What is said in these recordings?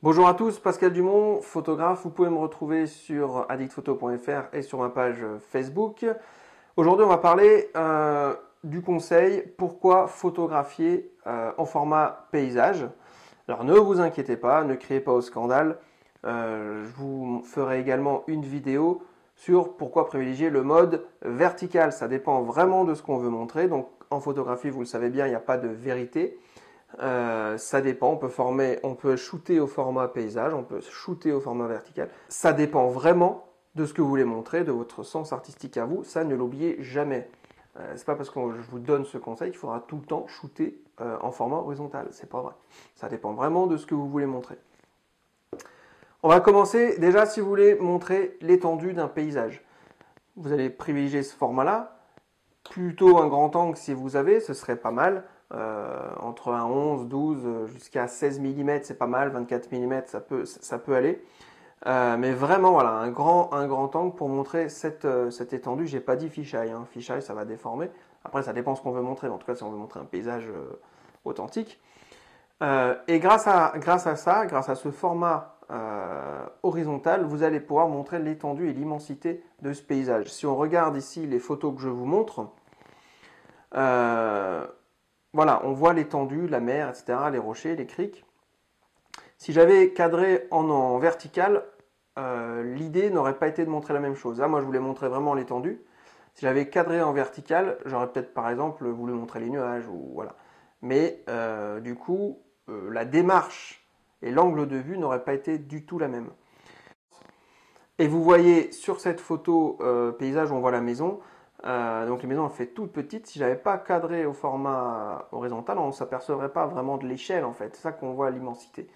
Bonjour à tous, Pascal Dumont, photographe. Vous pouvez me retrouver sur addictphoto.fr et sur ma page Facebook. Aujourd'hui, on va parler du conseil pourquoi photographier en format paysage. Alors ne vous inquiétez pas, ne criez pas au scandale. Je vous ferai également une vidéo sur pourquoi privilégier le mode vertical. Ça dépend vraiment de ce qu'on veut montrer. Donc en photographie, vous le savez bien, il n'y a pas de vérité. Ça dépend, on peut shooter au format paysage, on peut shooter au format vertical. Ça dépend vraiment de ce que vous voulez montrer, de votre sens artistique à vous. Ça, ne l'oubliez jamais. C'est pas parce que je vous donne ce conseil qu'il faudra tout le temps shooter en format horizontal. C'est pas vrai. Ça dépend vraiment de ce que vous voulez montrer. On va commencer déjà si vous voulez montrer l'étendue d'un paysage. Vous allez privilégier ce format-là. Plutôt un grand angle si vous avez, ce serait pas mal. Entre un 11, 12 jusqu'à 16 mm, c'est pas mal. 24 mm, ça peut aller. Mais vraiment, voilà, un grand angle pour montrer cette étendue. J'ai pas dit fisheye, hein. Fisheye, ça va déformer. Après, ça dépend ce qu'on veut montrer. En tout cas, si on veut montrer un paysage authentique. Et grâce à ça, grâce à ce format horizontal, vous allez pouvoir montrer l'étendue et l'immensité de ce paysage. Si on regarde ici les photos que je vous montre, voilà, on voit l'étendue, la mer, etc., les rochers, les criques. Si j'avais cadré en vertical, l'idée n'aurait pas été de montrer la même chose. Là, moi, je voulais montrer vraiment l'étendue. Si j'avais cadré en vertical, j'aurais peut-être, par exemple, voulu montrer les nuages, ou voilà. Mais du coup, la démarche et l'angle de vue n'auraient pas été du tout la même. Et vous voyez sur cette photo paysage où on voit la maison, donc les maisons elles fait toute petite. Si j'avais pas cadré au format horizontal, on ne s'apercevrait pas vraiment de l'échelle en fait. C'est ça qu'on voit l'immensité.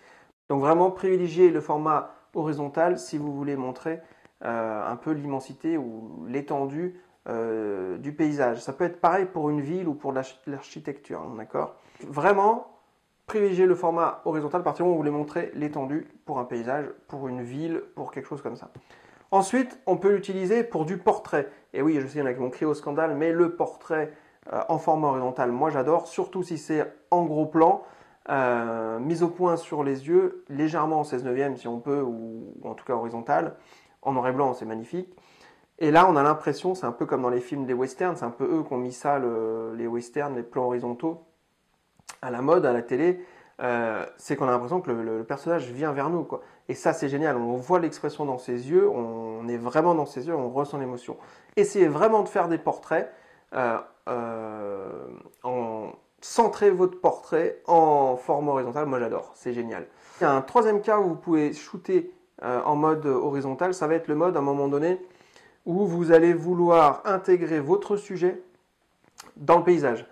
Donc vraiment privilégier le format horizontal si vous voulez montrer un peu l'immensité ou l'étendue du paysage. Ça peut être pareil pour une ville ou pour l'architecture, hein, d'accord? Vraiment privilégier le format horizontal à partir du moment où vous voulez montrer l'étendue pour un paysage, pour une ville, pour quelque chose comme ça. Ensuite, on peut l'utiliser pour du portrait. Et oui, je sais, il y en a qui vont crier au scandale, mais le portrait en format horizontal, moi j'adore, surtout si c'est en gros plan, mise au point sur les yeux, légèrement en 16/9 si on peut, ou en tout cas horizontal. En noir et blanc, c'est magnifique. Et là, on a l'impression, c'est un peu comme dans les films des westerns, c'est un peu eux qui ont mis ça, les westerns, les plans horizontaux, à la mode, à la télé. C'est qu'on a l'impression que le personnage vient vers nous, quoi. Et ça, c'est génial. On voit l'expression dans ses yeux, on est vraiment dans ses yeux, on ressent l'émotion. Essayez vraiment de faire des portraits, centrez votre portrait en format horizontal. Moi, j'adore, c'est génial. Il y a un troisième cas où vous pouvez shooter en mode horizontal. Ça va être le mode, à un moment donné, où vous allez vouloir intégrer votre sujet dans le paysage.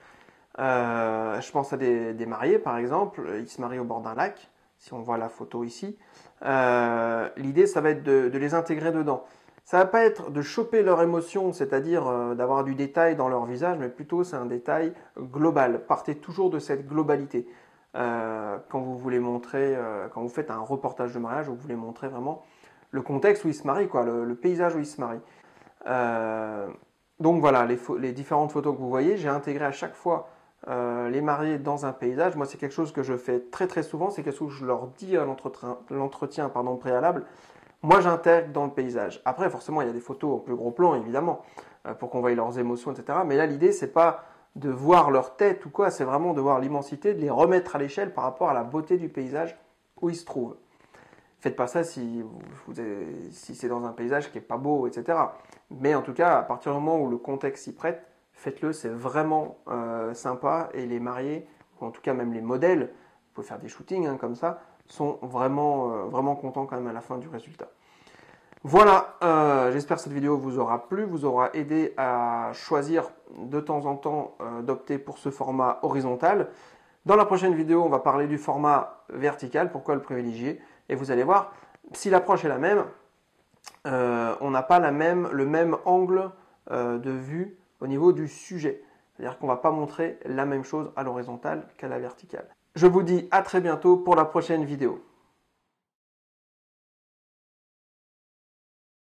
Je pense à des mariés, par exemple. Ils se marient au bord d'un lac, si on voit la photo ici. L'idée, ça va être de les intégrer dedans. Ça va pas être de choper leur émotion, c'est-à-dire d'avoir du détail dans leur visage, mais plutôt c'est un détail global. Partez toujours de cette globalité. Quand vous voulez montrer, quand vous faites un reportage de mariage, vous voulez montrer vraiment le contexte où ils se marient, quoi, le paysage où ils se marient. Donc voilà, les différentes photos que vous voyez, j'ai intégré à chaque fois les mariés dans un paysage. Moi, c'est quelque chose que je fais très très souvent. C'est quelque chose que je leur dis à l'entretien préalable. Moi, j'intègre dans le paysage. Après, forcément, il y a des photos en plus gros plan, évidemment, pour qu'on voie leurs émotions, etc. Mais là, l'idée, c'est pas de voir leur tête ou quoi, c'est vraiment de voir l'immensité, de les remettre à l'échelle par rapport à la beauté du paysage où ils se trouvent. Faites pas ça si c'est dans un paysage qui est pas beau, etc. Mais en tout cas, à partir du moment où le contexte s'y prête, faites-le, c'est vraiment sympa. Et les mariés, ou en tout cas même les modèles, vous pouvez faire des shootings hein, comme ça, sont vraiment contents quand même à la fin du résultat. Voilà, j'espère que cette vidéo vous aura plu, vous aura aidé à choisir de temps en temps d'opter pour ce format horizontal. Dans la prochaine vidéo, on va parler du format vertical, pourquoi le privilégier. Et vous allez voir, si l'approche est la même, on n'a pas le même angle de vue au niveau du sujet. C'est-à-dire qu'on ne va pas montrer la même chose à l'horizontale qu'à la verticale. Je vous dis à très bientôt pour la prochaine vidéo.